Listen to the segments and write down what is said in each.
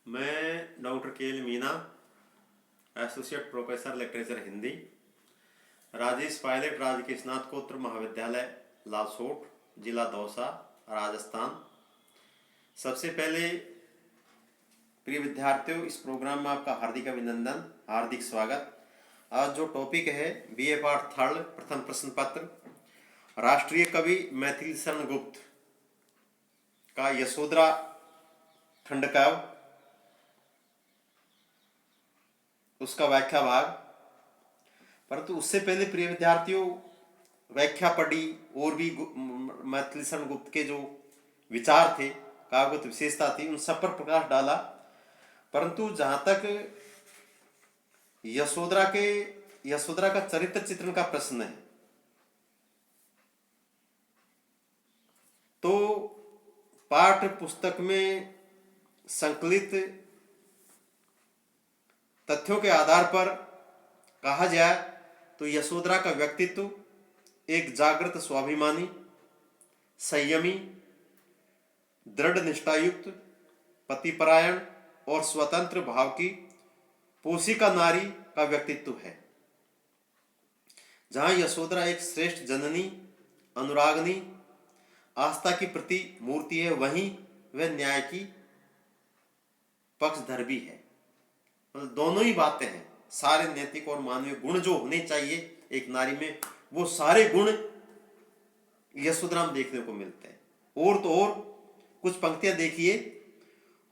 मैं डॉक्टर के L Meena, associate professor literature Hindi, Rajesh Pilot राजकीय स्नातकोत्तर महाविद्यालय लालसोट, जिला दौसा, राजस्थान। सबसे पहले प्रिय विद्यार्थियों, इस प्रोग्राम में आपका हार्दिक अभिनंदन, हार्दिक स्वागत। आज जो टॉपिक है बीए पार्ट थर्ड प्रथम प्रश्न पत्र, राष्ट्रीय कवि मैथिली शरण गुप्त का यशोधरा खंड काव्य, उसका व्याख्या भाग। परंतु उससे पहले प्रिय विद्यार्थियों, व्याख्या पढ़ी और भी मैथिली शरण गुप्त के जो विचार थे, काव्यगत विशेषता थी, उन सब पर प्रकाश डाला। परंतु जहां तक यशोधरा का चरित्र चित्रण का प्रश्न है, तो पाठ्य पुस्तक में संकलित तथ्यों के आधार पर कहा जाए तो यशोधरा का व्यक्तित्व एक जागृत स्वाभिमानी, संयमी, दृढ़ निष्ठायुक्त, पतिपरायण और स्वतंत्र भाव की पोषिका नारी का व्यक्तित्व है। जहां यशोधरा एक श्रेष्ठ जननी, अनुरागनी, आस्था की प्रति मूर्ति है, वहीं वह न्याय की पक्षधर भी है। मतलब दोनों ही बातें हैं। सारे नैतिक और मानवीय गुण जो होने चाहिए एक नारी में, वो सारे गुण यशोधरा में देखने को मिलते हैं। और तो और कुछ पंक्तियां देखिए।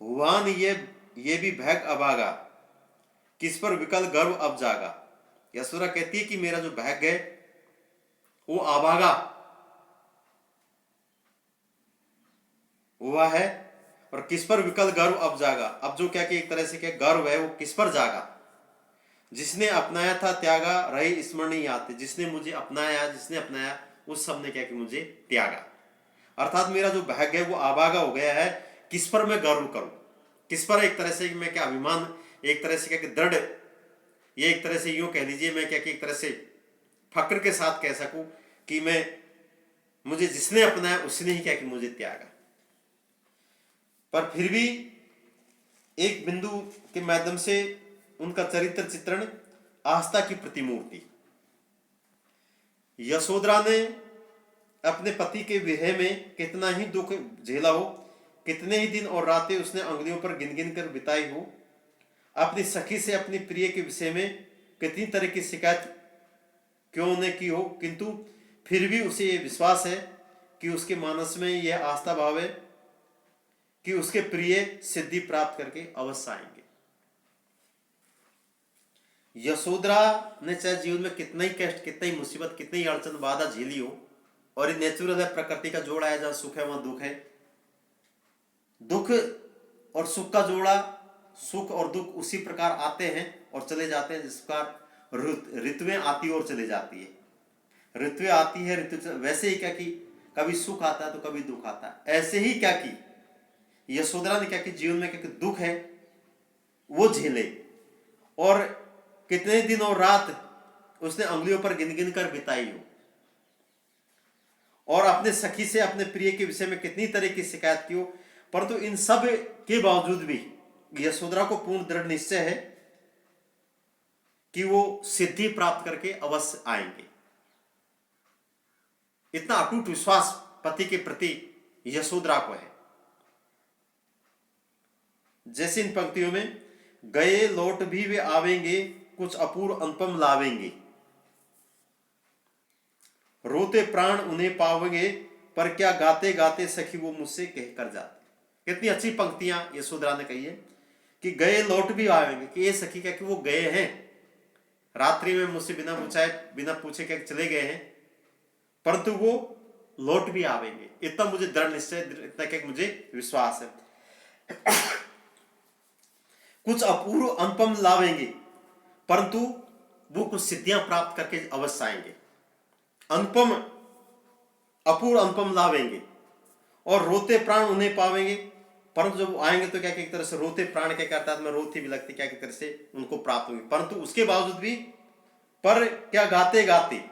हुआन ये भी भैग अभागा, किस पर विकल गर्व अब जागा। यशोधरा कहती है कि मेरा जो भाग्य है वो अभागा हुआ है, और किस पर विकल गर्व अब जागा। अब जो क्या कि एक तरह से क्या गर्व है, वो किस पर जागा। जिसने अपनाया था त्यागा, रहे स्मरणीय आते। जिसने मुझे अपनाया, जिसने अपनाया, उस सब ने क्या कि मुझे त्यागा। अर्थात मेरा जो भाग्य है वो अभागा हो गया है। किस पर मैं गर्व करूं, किस पर एक तरह से मैं क्या अभिमान, एक तरह से क्या कि दृढ़, ये एक तरह से यूं कह लीजिए मैं क्या कि एक तरह से फक्र के साथ कह सकूं कि मुझे जिसने अपनाया उसने ही क्या कि मुझे त्यागा। पर फिर भी एक बिंदु के माध्यम से उनका चरित्र चित्रण, आस्था की प्रतिमूर्ति। यशोधरा ने अपने पति के विरह में कितना ही दुख झेला हो, कितने ही दिन और रातें उसने अंगुलियों पर गिन गिन कर बिताई हो, अपनी सखी से अपनी प्रिय के विषय में कितनी तरह की शिकायत क्यों न की हो, किंतु फिर भी उसे ये विश्वास है कि उसके मानस में यह आस्था भाव है कि उसके प्रिय सिद्धि प्राप्त करके अवश्य आएंगे। यशोधरा ने चाहे जीवन में कितना ही कष्ट, कितना ही मुसीबत, कितनी ही अड़चन बाधा झेली हो, और ये नेचुरल है, प्रकृति का जोड़ा है, जहां सुख है वहां दुख है। दुख और सुख का जोड़ा, सुख और दुख उसी प्रकार आते हैं और चले जाते हैं, जिस प्रकार ऋतुएं आती और चली जाती है। ऋतुएं आती है, वैसे ही क्या कि कभी सुख आता है तो कभी दुख आता है। ऐसे ही क्या कि यशोधरा ने क्या कि जीवन में क्या कि दुख है वो झेले, और कितने दिन और रात उसने अंगुलियों पर गिन गिन कर बिताई हो, और अपने सखी से अपने प्रिय के विषय में कितनी तरह की शिकायत की हो। परंतु इन सब के बावजूद भी यशोधरा को पूर्ण दृढ़ निश्चय है कि वो सिद्धि प्राप्त करके अवश्य आएंगे। इतना अटूट विश्वास पति के प्रति यशोधरा को है। जैसे इन पंक्तियों में, गए लौट भी वे आवेंगे, कुछ अपूर्व अनुपम लावेंगे, रोते प्राण उन्हें पावेंगे, पर क्या गाते गाते सखी वो मुझसे कह कर जाते। कितनी अच्छी पंक्तियां यशोधरा ने कही है कि गए लौट भी आवेंगे, कि ये सखी क्या कि वो गए हैं, रात्रि में मुझसे बिना पूछे क्या चले गए हैं, परंतु वो लौट भी आवेंगे। इतना मुझे दृढ़ निश्चय, इतना क्या मुझे विश्वास है। कुछ अपूर्व अनुपम लावेंगे, परंतु वो कुछ सिद्धियां प्राप्त करके अवश्य आएंगे। अनुपम, अपूर्व अनुपम लावेंगे, और रोते प्राण उन्हें पावेंगे, परंतु जब आएंगे तो क्या एक तरह से रोते प्राण क्या करता है, रोती भी लगती क्या एक तरह से उनको प्राप्त होंगे। परंतु उसके बावजूद भी, पर क्या गाते गाते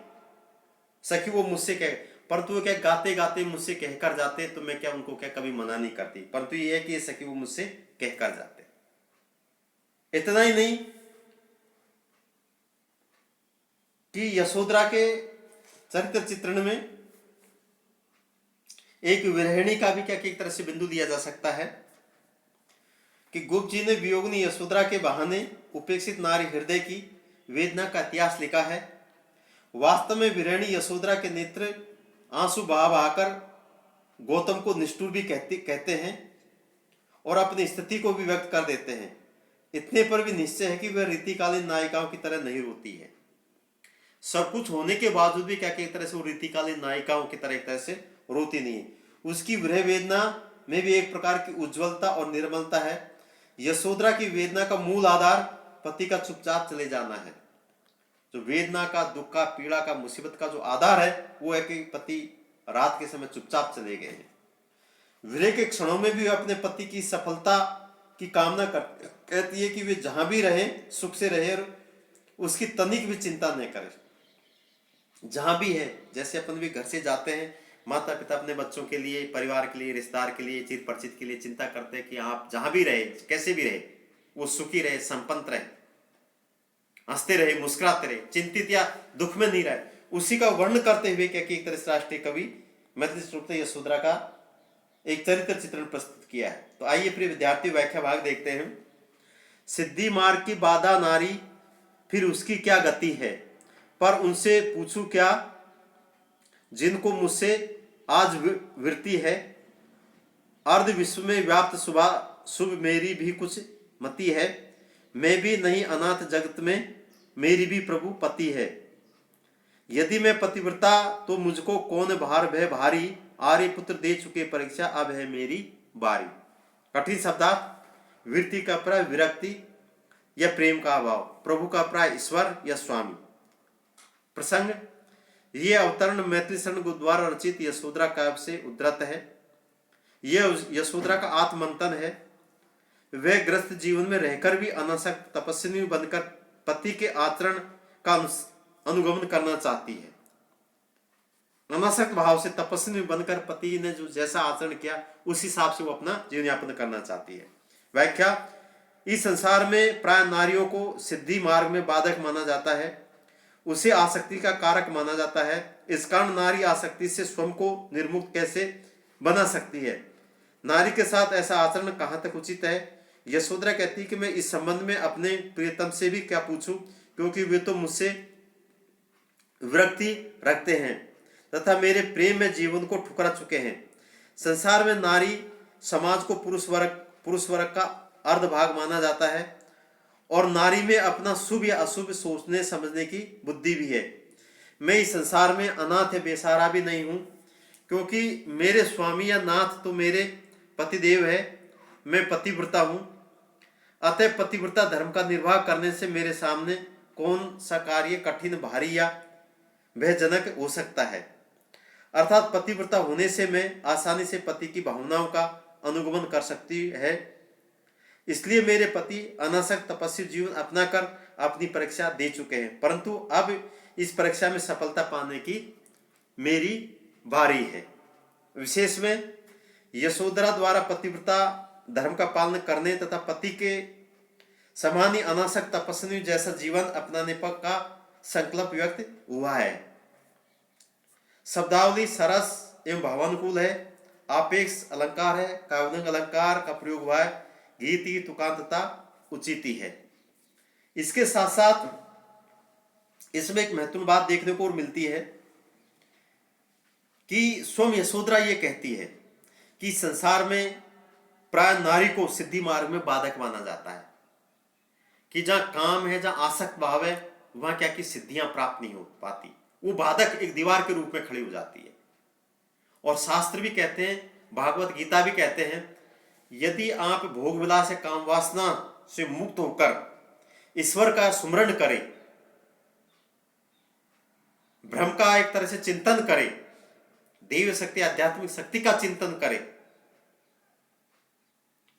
सखी वो मुझसे कह, परंतु वो क्या गाते गाते मुझसे कहकर जाते, तो मैं क्या उनको क्या कभी मना नहीं करती। परंतु ये है कि ये सखी वो मुझसे कहकर जाते। इतना ही नहीं कि यशोधरा के चरित्र चित्रण में एक विरहिणी का भी क्या एक तरह से बिंदु दिया जा सकता है कि गुप्त जी ने वियोगिनी यशोधरा के बहाने उपेक्षित नारी हृदय की वेदना का इतिहास लिखा है। वास्तव में विरहिणी यशोधरा के नेत्र आंसू बहा बहाकर गौतम को निष्ठुर भी कहते हैं और अपनी स्थिति को भी व्यक्त कर देते हैं। इतने पर भी निश्चय है कि वह रीतिकालीन नायिकाओं की तरह नहीं रोती है। सब कुछ होने के बावजूद भी क्या एक तरह से वो रीतिकालीन नायिकाओं की तरह एक तरह से रोती नहीं है। उसकी विरह वेदना में भी एक प्रकार की उज्ज्वलता और निर्मलता है। यशोधरा की वेदना का मूल आधार पति का चुपचाप चले जाना है। जो वेदना का, दुख का, पीड़ा का, मुसीबत का जो आधार है वो है कि पति रात के समय चुपचाप चले गए हैं। विरह के क्षणों में भी अपने पति की सफलता की कामना कहती है कि वे जहां भी रहे सुख से रहे और उसकी तनिक भी चिंता न करे। जहां भी है, जैसे अपन भी घर से जाते हैं, माता पिता अपने बच्चों के लिए, परिवार के लिए, रिश्तेदार के लिए, चिर परिचित के लिए चिंता करते हैं कि आप जहां भी रहे, कैसे भी रहे, वो सुखी रहे, संपन्न रहे, हंसते रहे, मुस्कुराते रहे, चिंतित या दुख में नहीं रहे। उसी का वर्णन करते हुए क्या कि एक तरह से राष्ट्रीय कवि मैथिली स्वरूप ने यशोधरा का एक चरित्र चित्रण प्रस्तुत किया है। तो आइए प्रिय विद्यार्थी व्याख्या भाग देखते हैं। सिद्धि मार्ग की बाधा नारी, फिर उसकी क्या गति है, पर उनसे पूछूं क्या जिनको मुझसे आज वृत्ति है। अर्ध विश्व में व्याप्त शुभ मेरी भी कुछ मति है। मैं भी नहीं अनाथ जगत में, मेरी भी प्रभु पति है। यदि मैं पतिव्रता तो मुझको कौन भार भय भारी। आर्य पुत्र दे चुके परीक्षा, अब है मेरी बारी। कठिन शब्दार्थ, वृत्ति का प्राय विरक्ति या प्रेम का अभाव, प्रभु का प्राय ईश्वर या स्वामी। प्रसंग, ये अवतरण मैथिली शरण द्वारा रचित यशोधरा काव्य से उद्धृत है। यह यशोधरा का आत्ममंथन है। वह ग्रस्त जीवन में रहकर भी अनासक्त तपस्विनी बनकर पति के आचरण का अनुगमन करना चाहती है। अनासक्त भाव से तपस्विनी बनकर पति ने जो जैसा आचरण किया उस हिसाब से वो अपना जीवन यापन करना चाहती है। व्याख्या, इस संसार में प्राय नारियों को सिद्धि मार्ग में बाधक माना जाता है, उसे आसक्ति का कारक माना जाता है। इस कारण नारी आसक्ति से स्वयं को निर्मुक्त कैसे बना सकती है, नारी के साथ ऐसा आचरण कहाँ तक उचित है। यशोधरा कहती है कि मैं इस संबंध में अपने प्रियतम से भी क्या पूछूं, क्योंकि वे तो मुझसे विरक्ति रखते हैं तथा मेरे प्रेम में जीवन को ठुकरा चुके हैं। संसार में नारी समाज को पुरुष वर्ग का अर्ध भाग माना जाता है और नारी में अपना शुभ या अशुभ सोचने समझने की बुद्धि भी है। मैं इस संसार में अनाथ या बेसहारा भी नहीं हूँ, क्योंकि मेरे स्वामी या नाथ तो मेरे पतिदेव है। मैं पतिव्रता हूँ, अतः पतिव्रता धर्म का निर्वाह करने से मेरे सामने कौन सा कार्य कठिन, भारी या भयजनक हो सकता है। अर्थात पतिव्रता होने से मैं आसानी से पति की भावनाओं का अनुगमन कर सकती है। इसलिए मेरे पति अनासक्त तपस्वी जीवन अपनाकर अपनी परीक्षा दे चुके हैं, परंतु अब इस परीक्षा में सफलता पाने की मेरी बारी है। विशेष में यशोधरा द्वारा पतिव्रता धर्म का पालन करने तथा पति के समान ही अनासक्त तपस्वी जैसा जीवन अपनाने पर का संकल्प व्यक्त हुआ है। शब्दावली सरस एवं भावानुकूल है, आपेक्ष अलंकार है, काव्यांग अलंकार का प्रयोग हुआ है, गीति तुकांतता उचिति है। इसके साथ साथ इसमें एक महत्वपूर्ण बात देखने को और मिलती है कि स्वयं यशोधरा ये कहती है कि संसार में प्राय नारी को सिद्धि मार्ग में बाधक माना जाता है, कि जहां काम है, जहां आसक्त भाव है, वहां क्या कि सिद्धियां प्राप्त नहीं हो पाती। वो बाधक एक दीवार के रूप में खड़ी हो जाती है। और शास्त्र भी कहते हैं, भागवत गीता भी कहते हैं, यदि आप भोग विलास या काम वासना से मुक्त होकर ईश्वर का सुमरण करें, ब्रह्म का एक तरह से चिंतन करें, देव शक्ति आध्यात्मिक शक्ति का चिंतन करें,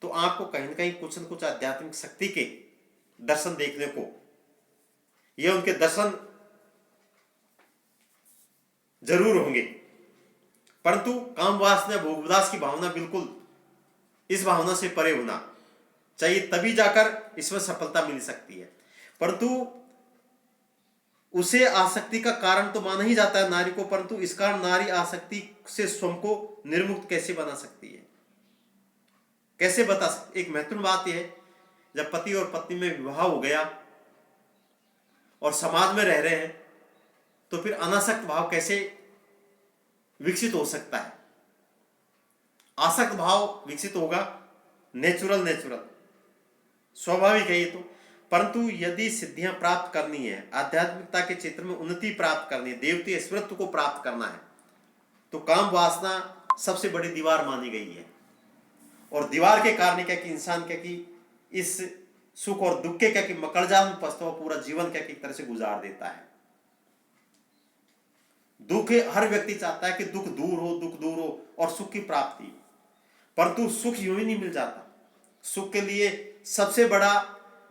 तो आपको कहीं ना कहीं कुछ न कुछ आध्यात्मिक शक्ति के दर्शन देखने को, यह उनके दर्शन जरूर होंगे। परंतु काम वासना भोग विलास की भावना बिल्कुल इस भावना से परे होना, चाहिए, तभी जाकर इसमें सफलता मिल सकती है। परंतु उसे आसक्ति का कारण तो माना ही जाता है नारी को, परंतु इस कारण नारी आसक्ति से स्वयं को निर्मुक्त कैसे बना सकती है, कैसे बता सकती। एक महत्वपूर्ण बात यह है, जब पति और पत्नी में विवाह हो गया और समाज में रह रहे हैं, तो फिर अनासक्त भाव कैसे विकसित हो सकता है। आसक्त भाव विकसित होगा नेचुरल स्वाभाविक है ये तो। परंतु यदि सिद्धियां प्राप्त करनी है, आध्यात्मिकता के क्षेत्र में उन्नति प्राप्त करनी है, देवतीय स्मृति को प्राप्त करना है, तो काम वासना सबसे बड़ी दीवार मानी गई है। और दीवार के कारण क्या कि इंसान क्या कि इस सुख और दुख के क्या कि मकड़जाल में फंसता हुआ पूरा जीवन क्या कि एक तरह से गुजार देता है। दुख, हर व्यक्ति चाहता है कि दुख दूर हो और सुख की प्राप्ति, परंतु सुख यूं ही नहीं मिल जाता। सुख के लिए सबसे बड़ा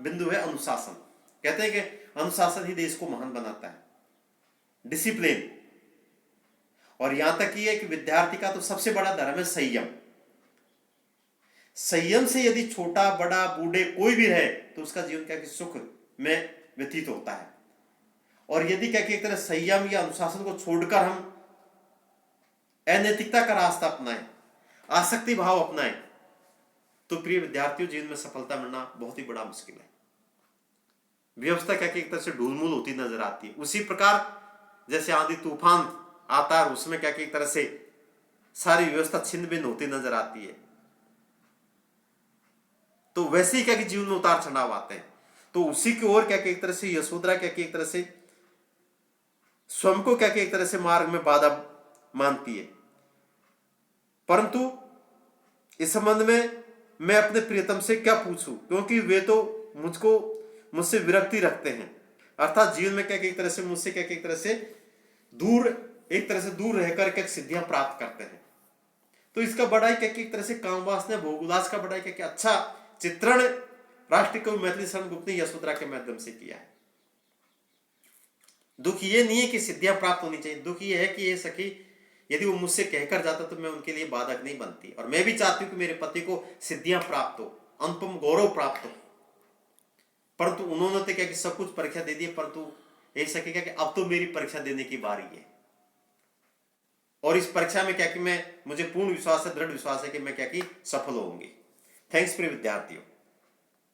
बिंदु है अनुशासन। कहते हैं कि अनुशासन ही देश को महान बनाता है, डिसिप्लिन। और यहां तक कि है कि विद्यार्थी का तो सबसे बड़ा धर्म है संयम। संयम से यदि छोटा बड़ा बूढ़े कोई भी रहे तो उसका जीवन क्या कि सुख में व्यतीत होता है। और यदि क्या कि एक तरह संयम या अनुशासन को छोड़कर हम अनैतिकता का रास्ता अपनाएं, आसक्ति भाव अपनाएं, तो प्रिय विद्यार्थियों जीवन में सफलता मिलना बहुत ही बड़ा मुश्किल है। व्यवस्था क्या कि एक तरह से ढूलमूल होती नजर आती है। उसी प्रकार जैसे आंधी तूफान आता है, उसमें क्या कि एक तरह से सारी व्यवस्था छिन्न भिन्न होती नजर आती है, तो वैसे ही क्या कि जीवन में उतार चढ़ाव आते हैं। तो उसी की ओर क्या कि एक तरह से यशोधरा क्या कि एक तरह से स्वयं को क्या कि एक तरह से मार्ग में बाधा मानती है। परंतु इस संबंध में मैं अपने प्रियतम से क्या पूछूं, क्योंकि वे तो मुझसे विरक्ति रखते हैं, अर्थात जीवन में क्या कि एक तरह से मुझसे क्या कि एक तरह से दूर रहकर क्या सिद्धियां प्राप्त करते हैं। तो इसका बड़ा ही क्या कि एक तरह से काम वासना भोगुलास का बड़ा ही क्या कि अच्छा चित्रण राष्ट्रीय कवि मैथिली शरण गुप्त ने यशोधरा के माध्यम से किया है। दुख ये नहीं है कि सिद्धियां प्राप्त होनी चाहिए, दुख ये है कि ये सखी यदि वो मुझसे कहकर जाता तो मैं उनके लिए बाधक नहीं बनती। और मैं भी चाहती हूं कि मेरे पति को सिद्धियां प्राप्त हो, अनुपम गौरव प्राप्त हो, परंतु उन्होंने तो क्या कि सब कुछ परीक्षा दे दी, परंतु ये सखी क्या कि अब तो मेरी परीक्षा देने की बारी है। और इस परीक्षा में क्या कि मुझे पूर्ण विश्वास है, दृढ़ विश्वास है कि मैं क्या कि सफल होंगी। थैंक्स प्रिय विद्यार्थियों।